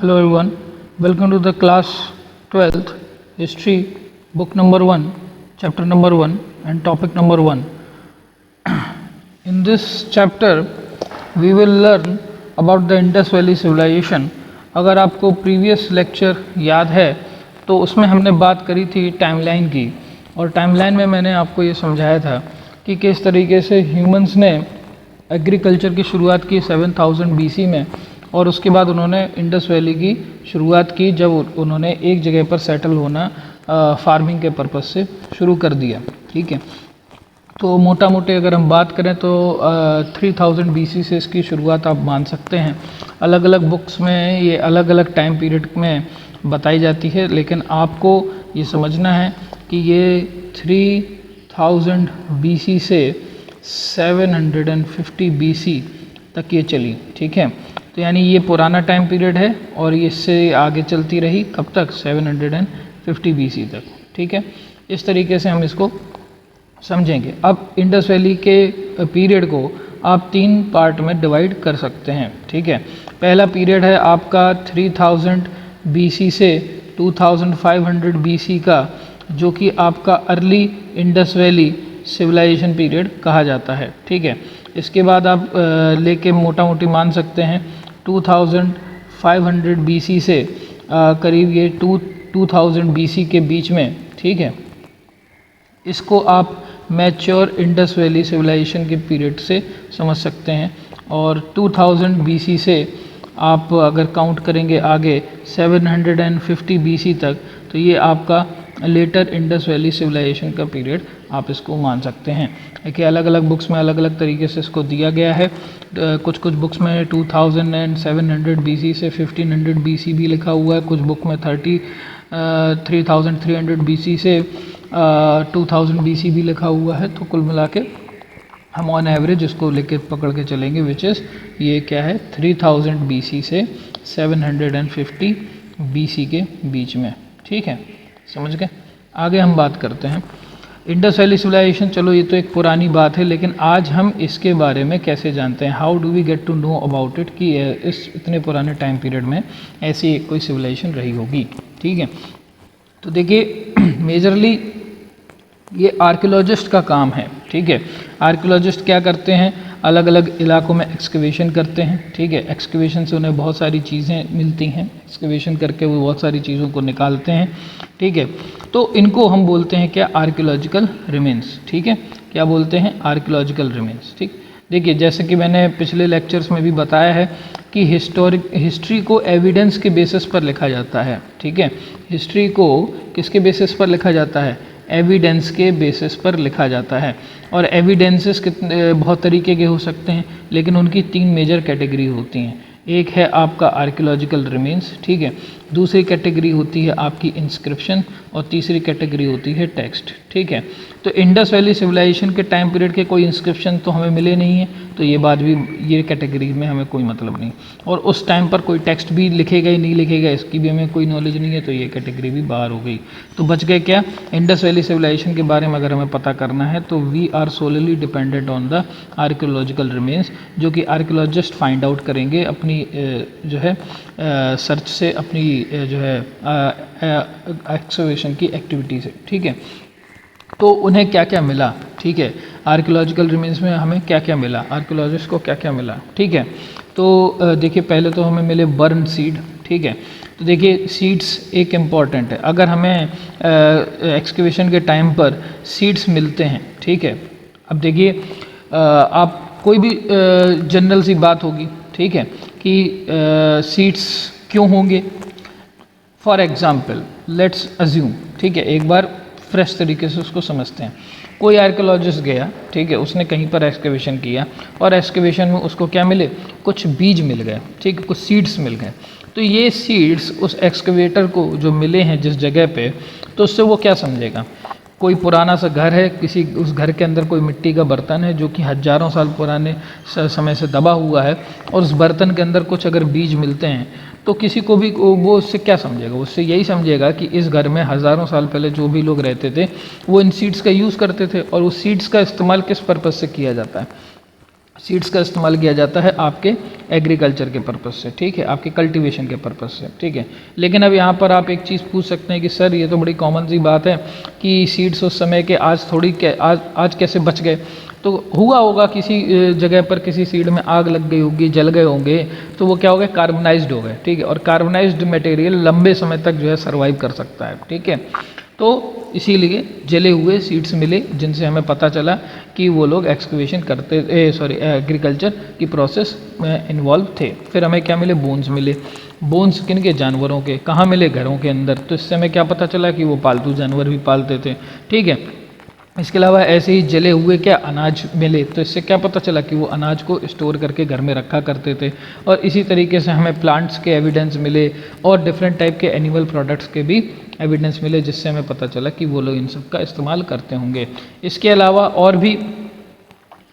Hello everyone, welcome to the class 12th history book number 1, chapter number 1 and topic number 1. In this chapter we will learn about the Indus Valley civilization. अगर आपको previous lecture याद है तो उसमें हमने बात करी थी टाइमलाइन की, और टाइमलाइन में मैंने आपको ये समझाया था कि किस तरीके से ह्यूमंस ने एग्रीकल्चर की शुरुआत की 7000 BC में, और उसके बाद उन्होंने इंडस वैली की शुरुआत की जब उन्होंने एक जगह पर सेटल होना फार्मिंग के पर्पस से शुरू कर दिया। ठीक है, तो मोटा मोटे अगर हम बात करें तो 3000 BC से इसकी शुरुआत आप मान सकते हैं। अलग अलग बुक्स में ये अलग अलग टाइम पीरियड में बताई जाती है, लेकिन आपको ये समझना है कि ये 3000 BC से 750 BC तक ये चली। ठीक है, तो यानी ये पुराना टाइम पीरियड है और ये इससे आगे चलती रही कब तक, 750 BC तक। ठीक है, इस तरीके से हम इसको समझेंगे। अब इंडस वैली के पीरियड को आप 3 पार्ट में डिवाइड कर सकते हैं। ठीक है, पहला पीरियड है आपका 3000 BC से 2500 BC का, जो कि आपका early Indus valley civilization period कहा जाता है। ठीक है, इसके बाद आप लेके मोटा मोटी मान सकते हैं 2500 BC से करीब ये 2000 BC के बीच में। ठीक है, इसको आप मैच्योर इंडस वैली सिविलाइजेशन के पीरियड से समझ सकते हैं। और 2000 BC से आप अगर काउंट करेंगे आगे 750 BC तक, तो ये आपका लेटर इंडस वैली सिविलाइजेशन का पीरियड आप इसको मान सकते हैं। देखिए अलग अलग बुक्स में अलग अलग तरीके से इसको दिया गया है। कुछ बुक्स में 2700 BC से 1500 BC भी लिखा हुआ है, कुछ बुक में 3300 BC से 2000 BC भी लिखा हुआ है। तो कुल मिला के हम ऑन एवरेज इसको लेके पकड़ के चलेंगे, विच इज़ ये क्या है 3000 BC से 750 BC के बीच में। ठीक है, समझ गए। आगे हम बात करते हैं इंडस वैली सिविलाइजेशन। चलो ये तो एक पुरानी बात है, लेकिन आज हम इसके बारे में कैसे जानते हैं, how do we get to know about it, कि इस इतने पुराने टाइम पीरियड में ऐसी कोई सिविलाइजेशन रही होगी। ठीक है, तो देखिए मेजरली ये आर्कियोलॉजिस्ट का काम है। ठीक है, आर्कियोलॉजिस्ट क्या करते हैं, अलग अलग इलाकों में एक्सकवेशन करते हैं। ठीक है, एक्सकवेशन से उन्हें बहुत सारी चीज़ें मिलती हैं, एक्सकवेशन करके वो बहुत सारी चीज़ों को निकालते हैं। ठीक है, तो इनको हम बोलते हैं क्या, आर्कियोलॉजिकल रिमेन्स। ठीक है, क्या बोलते हैं, आर्कियोलॉजिकल रिमेन्स। ठीक, देखिए जैसे कि मैंने पिछले लेक्चर्स में भी बताया है कि हिस्ट्री को एविडेंस के बेसिस पर लिखा जाता है। ठीक है, हिस्ट्री को किसके बेसिस पर लिखा जाता है, एविडेंस के बेसिस पर लिखा जाता है। और एविडेंसेस कितने बहुत तरीके के हो सकते हैं, लेकिन उनकी 3 मेजर कैटेगरी होती हैं। एक है आपका आर्कियोलॉजिकल रिमेन्स, ठीक है, दूसरी कैटेगरी होती है आपकी इंस्क्रिप्शन, और तीसरी कैटेगरी होती है टेक्स्ट। ठीक है, तो इंडस वैली सिविलाइजेशन के टाइम पीरियड के कोई इंस्क्रिप्शन तो हमें मिले नहीं है, तो ये बात भी, ये कैटेगरी में हमें कोई मतलब नहीं। और उस टाइम पर कोई टेक्स्ट भी लिखेगा ही नहीं लिखेगा, इसकी भी हमें कोई नॉलेज नहीं है, तो ये कैटेगरी भी बाहर हो गई। तो बच गए क्या, इंडस वैली सिविलाइजेशन के बारे में अगर हमें पता करना है तो we are solely dependent on the archaeological remains, जो कि आर्कियोलॉजिस्ट फाइंड आउट करेंगे अपनी जो है सर्च से, अपनी जो है एक्सकवेशन की एक्टिविटी से। ठीक है, तो उन्हें क्या क्या मिला। ठीक है, आर्कियोलॉजिकल रिमेन्स में हमें क्या क्या मिला, आर्कियोलॉजिस्ट को क्या क्या मिला। ठीक है, तो देखिए पहले तो हमें मिले बर्न सीड। ठीक है, तो देखिए सीड्स एक इम्पॉर्टेंट है, अगर हमें एक्सकवेशन के टाइम पर सीड्स मिलते हैं। ठीक है, अब देखिए आप कोई भी जनरल सी बात होगी, ठीक है, कि सीड्स क्यों होंगे। फॉर एग्जाम्पल लेट्स अज्यूम, ठीक है, एक बार फ्रेश तरीके से उसको समझते हैं। कोई आर्कियोलॉजिस्ट गया, ठीक है, उसने कहीं पर एक्सकवेशन किया, और एक्सकवेशन में उसको क्या मिले, कुछ बीज मिल गए। ठीक है, कुछ सीड्स मिल गए। तो ये सीड्स उस एक्सकवेटर को जो मिले हैं जिस जगह पे, तो उससे वो क्या समझेगा, कोई पुराना सा घर है, किसी उस घर के अंदर कोई मिट्टी का बर्तन है जो कि हज़ारों साल पुराने समय से दबा हुआ है, और उस बर्तन के अंदर कुछ अगर बीज मिलते हैं, तो किसी को भी वो उससे क्या समझेगा, उससे यही समझेगा कि इस घर में हज़ारों साल पहले जो भी लोग रहते थे वो इन सीड्स का यूज़ करते थे, और उस सीड्स का इस्तेमाल किस पर्पज़ से किया जाता है, सीड्स का इस्तेमाल किया जाता है आपके एग्रीकल्चर के पर्पज़ से, ठीक है, आपके कल्टीवेशन के पर्पज़ से, ठीक है। लेकिन अब यहाँ पर आप एक चीज़ पूछ सकते हैं कि सर ये तो बड़ी कॉमन सी बात है कि सीड्स उस समय के आज कैसे बच गए। तो हुआ होगा किसी जगह पर किसी सीड में आग लग गई होगी, जल गए होंगे, तो वो क्या हो गए, कार्बनाइज्ड हो गए, ठीक है। और कार्बनाइज्ड मटेरियल लंबे समय तक जो है सर्वाइव कर सकता है, ठीक है। तो इसीलिए जले हुए सीड्स मिले जिनसे हमें पता चला कि वो लोग एक्सकवेशन एग्रीकल्चर की प्रोसेस में इन्वॉल्व थे। फिर हमें क्या मिले, बोन्स मिले। बोन्स किन के, जानवरों के। कहाँ मिले, घरों के अंदर। तो इससे हमें क्या पता चला कि वो पालतू जानवर भी पालते थे, ठीक है। इसके अलावा ऐसे ही जले हुए क्या अनाज मिले, तो इससे क्या पता चला कि वो अनाज को स्टोर करके घर में रखा करते थे। और इसी तरीके से हमें प्लांट्स के एविडेंस मिले और डिफरेंट टाइप के एनिमल प्रोडक्ट्स के भी एविडेंस मिले, जिससे हमें पता चला कि वो लोग इन सब का इस्तेमाल करते होंगे। इसके अलावा और भी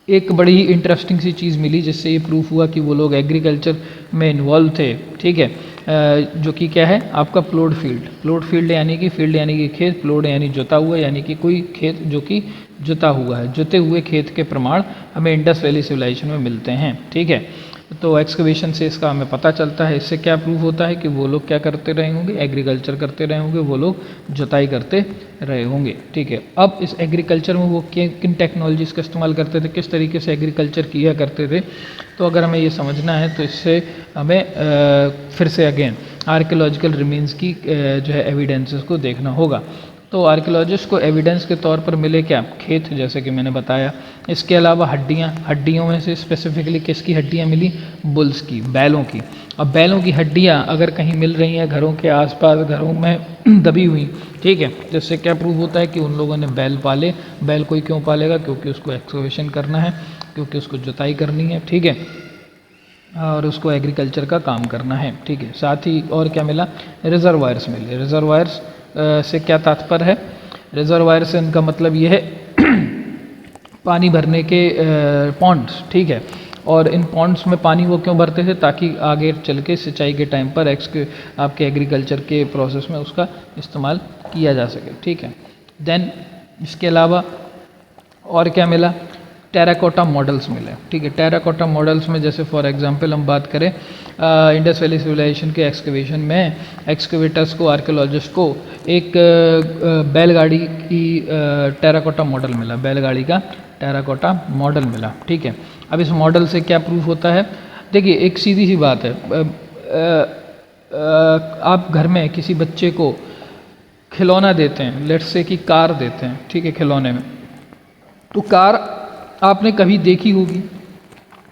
एक बड़ी ही इंटरेस्टिंग सी चीज़ मिली जिससे ये प्रूफ हुआ कि वो लोग एग्रीकल्चर में इन्वॉल्व थे, ठीक है। जो कि क्या है आपका प्लॉड फील्ड यानी कि फील्ड यानी कि खेत, प्लॉड यानी जोता हुआ यानी कि कोई खेत जो कि जोता हुआ है। जोते हुए खेत के प्रमाण हमें इंडस वैली सिविलाइजेशन में मिलते हैं, ठीक है। तो एक्सकवेशन से इसका हमें पता चलता है। इससे क्या प्रूफ होता है कि वो लोग क्या करते रहे होंगे, एग्रीकल्चर करते रहे होंगे, वो लोग जुताई करते रहे होंगे, ठीक है। अब इस एग्रीकल्चर में वो किन टेक्नोलॉजीज़ का इस्तेमाल करते थे, किस तरीके से एग्रीकल्चर किया करते थे, तो अगर हमें ये समझना है तो इससे हमें फिर से अगेन आर्कियोलॉजिकल रिमेन्स की जो है एविडेंसेस को देखना होगा। तो आर्कियोलॉजिस्ट को एविडेंस के तौर पर मिले क्या, खेत, जैसे कि मैंने बताया। इसके अलावा हड्डियों में से स्पेसिफिकली किसकी हड्डियाँ मिली, बुल्स की, बैलों की। अब बैलों की हड्डियाँ अगर कहीं मिल रही हैं घरों के आसपास, घरों में दबी हुई, ठीक है, जिससे क्या प्रूव होता है कि उन लोगों ने बैल पाले। बैल कोई क्यों पालेगा, क्योंकि उसको एक्सकवेशन करना है, क्योंकि उसको जुताई करनी है, ठीक है, और उसको एग्रीकल्चर का काम करना है, ठीक है। साथ ही और क्या मिला, रिजर्वायर्स मिले। रिजर्वायर्स से क्या तात्पर्य है, रिजर्वायर से इनका मतलब ये है पानी भरने के पॉन्ड्स, ठीक है। और इन पॉन्ड्स में पानी वो क्यों भरते थे, ताकि आगे चल के सिंचाई के टाइम पर आपके एग्रीकल्चर के प्रोसेस में उसका इस्तेमाल किया जा सके, ठीक है। देन इसके अलावा और क्या मिला, टेराकोटा मॉडल्स मिले, ठीक है। टेराकोटा मॉडल्स में जैसे फॉर एग्जांपल हम बात करें इंडस वैली सिविलाइजेशन के एक्सकवेशन में एक्सकवेटर्स को, आर्कियोलॉजिस्ट को एक बैलगाड़ी की टेराकोटा मॉडल मिला, बैलगाड़ी का टेराकोटा मॉडल मिला, ठीक है। अब इस मॉडल से क्या प्रूफ होता है, देखिए एक सीधी सी बात है, आप घर में किसी बच्चे को खिलौना देते हैं, लेट्स से कि कार देते हैं, ठीक है, खिलौने में, तो कार आपने कभी देखी होगी,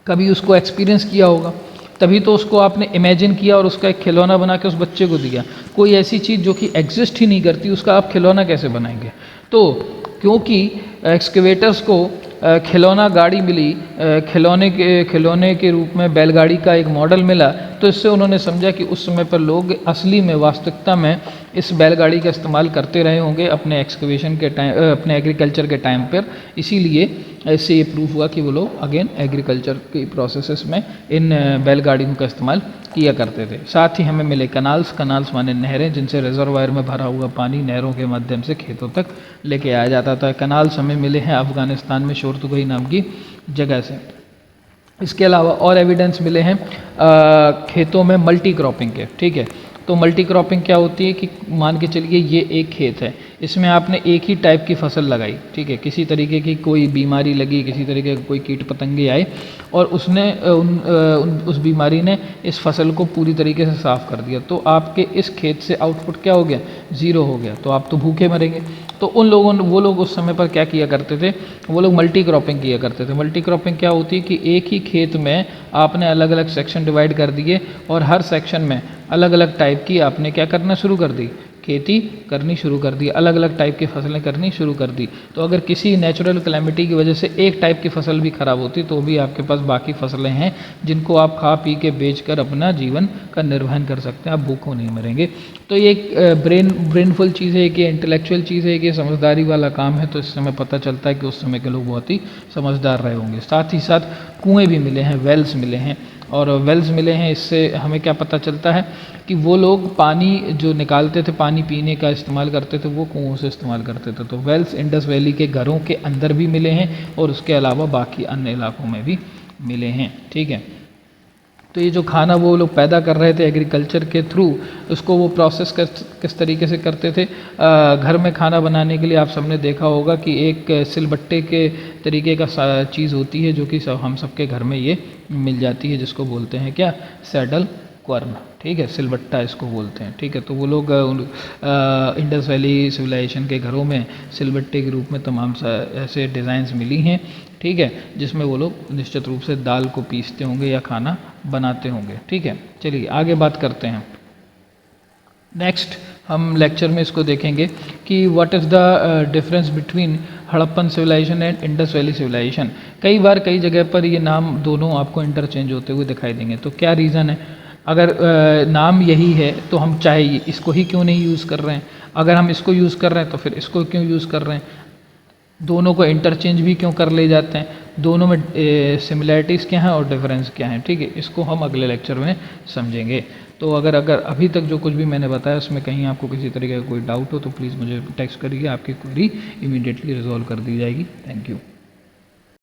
कभी उसको एक्सपीरियंस किया होगा, तभी तो उसको आपने इमेजिन किया और उसका एक खिलौना बना के उस बच्चे को दिया। कोई ऐसी चीज़ जो कि एग्जिस्ट ही नहीं करती उसका आप खिलौना कैसे बनाएंगे। तो क्योंकि एक्सकेवेटर्स को खिलौना गाड़ी मिली, खिलौने के रूप में बैलगाड़ी का एक मॉडल मिला, तो इससे उन्होंने समझा कि उस समय पर लोग असली में, वास्तविकता में इस बैलगाड़ी का इस्तेमाल करते रहे होंगे अपने एक्सकवेशन के टाइम, अपने एग्रीकल्चर के टाइम पर। इसीलिए इससे ये प्रूफ हुआ कि वो लोग अगेन एग्रीकल्चर की प्रोसेसेस में इन बैलगाड़ियों का इस्तेमाल किया करते थे। साथ ही हमें मिले कनाल्स माने नहरें, जिनसे रिजर्वायर में भरा हुआ पानी नहरों के माध्यम से खेतों तक लेके आया जाता था। कनाल्स हमें मिले हैं अफ़गानिस्तान में शोरतुगई नाम की जगह से। इसके अलावा और एविडेंस मिले हैं खेतों में मल्टी क्रॉपिंग के, ठीक है। तो मल्टी क्रॉपिंग क्या होती है कि मान के चलिए ये एक खेत है, इसमें आपने एक ही टाइप की फसल लगाई, ठीक है, किसी तरीके की कोई बीमारी लगी, किसी तरीके के कोई कीट पतंगे आए और उसने उस बीमारी ने इस फसल को पूरी तरीके से साफ़ कर दिया, तो आपके इस खेत से आउटपुट क्या हो गया, ज़ीरो हो गया, तो आप तो भूखे मरेंगे। तो वो लोग उस समय पर क्या किया करते थे, वो लोग मल्टी क्रॉपिंग किया करते थे। मल्टी क्रॉपिंग क्या होती है कि एक ही खेत में आपने अलग अलग सेक्शन डिवाइड कर दिए और हर सेक्शन में अलग अलग टाइप की आपने क्या करना शुरू कर दी, खेती करनी शुरू कर दी, अलग अलग टाइप की फसलें करनी शुरू कर दी। तो अगर किसी नेचुरल कैलेमिटी की वजह से एक टाइप की फसल भी ख़राब होती तो भी आपके पास बाकी फसलें हैं जिनको आप खा पी के बेचकर अपना जीवन का निर्वहन कर सकते हैं, आप भूखों नहीं मरेंगे। तो ये एक ब्रेनफुल चीज़ है, कि इंटेलेक्चुअल चीज़ है, कि समझदारी वाला काम है। तो इससे हमें पता चलता है कि उस समय के लोग बहुत ही समझदार रहे होंगे। साथ ही साथ कुएँ भी मिले हैं, वेल्स मिले हैं, और वेल्स मिले हैं। इससे हमें क्या पता चलता है कि वो लोग पानी जो निकालते थे, पानी पीने का इस्तेमाल करते थे, वो कुओं से इस्तेमाल करते थे। तो वेल्स इंडस वैली के घरों के अंदर भी मिले हैं और उसके अलावा बाकी अन्य इलाकों में भी मिले हैं। ठीक है, तो ये जो खाना वो लोग पैदा कर रहे थे एग्रीकल्चर के थ्रू, उसको वो प्रोसेस किस तरीके से करते थे। घर में खाना बनाने के लिए आप सबने देखा होगा कि एक सिलबट्टे के तरीके का चीज़ होती है जो कि हम सबके घर में ये मिल जाती है, जिसको बोलते हैं क्या, सैडल क्वर्न। ठीक है, सिलबट्टा इसको बोलते हैं। ठीक है, तो वो लोग इंडस वैली सिविलाइजेशन के घरों में सिलबट्टे के रूप में तमाम ऐसे डिज़ाइंस मिली हैं। ठीक है, जिसमें वो लोग निश्चित रूप से दाल को पीसते होंगे या खाना बनाते होंगे। ठीक है, चलिए आगे बात करते हैं। नेक्स्ट हम लेक्चर में इसको देखेंगे कि what is the difference between Harappan civilization and Indus valley civilization. कई बार कई जगह पर ये नाम दोनों आपको इंटरचेंज होते हुए दिखाई देंगे, तो क्या रीज़न है। अगर नाम यही है तो हम चाहे इसको ही क्यों नहीं यूज़ कर रहे हैं, अगर हम इसको यूज़ कर रहे हैं तो फिर इसको क्यों यूज़ कर रहे हैं, दोनों को इंटरचेंज भी क्यों कर ले जाते हैं, दोनों में सिमिलैरिटीज़ क्या हैं और डिफरेंस क्या हैं। ठीक है, इसको हम अगले लेक्चर में समझेंगे। तो अगर अभी तक जो कुछ भी मैंने बताया उसमें कहीं आपको किसी तरीके का कोई डाउट हो तो प्लीज़ मुझे टेक्स्ट करिए, आपकी क्वेरी इमीडिएटली रिजॉल्व कर दी जाएगी। Thank you.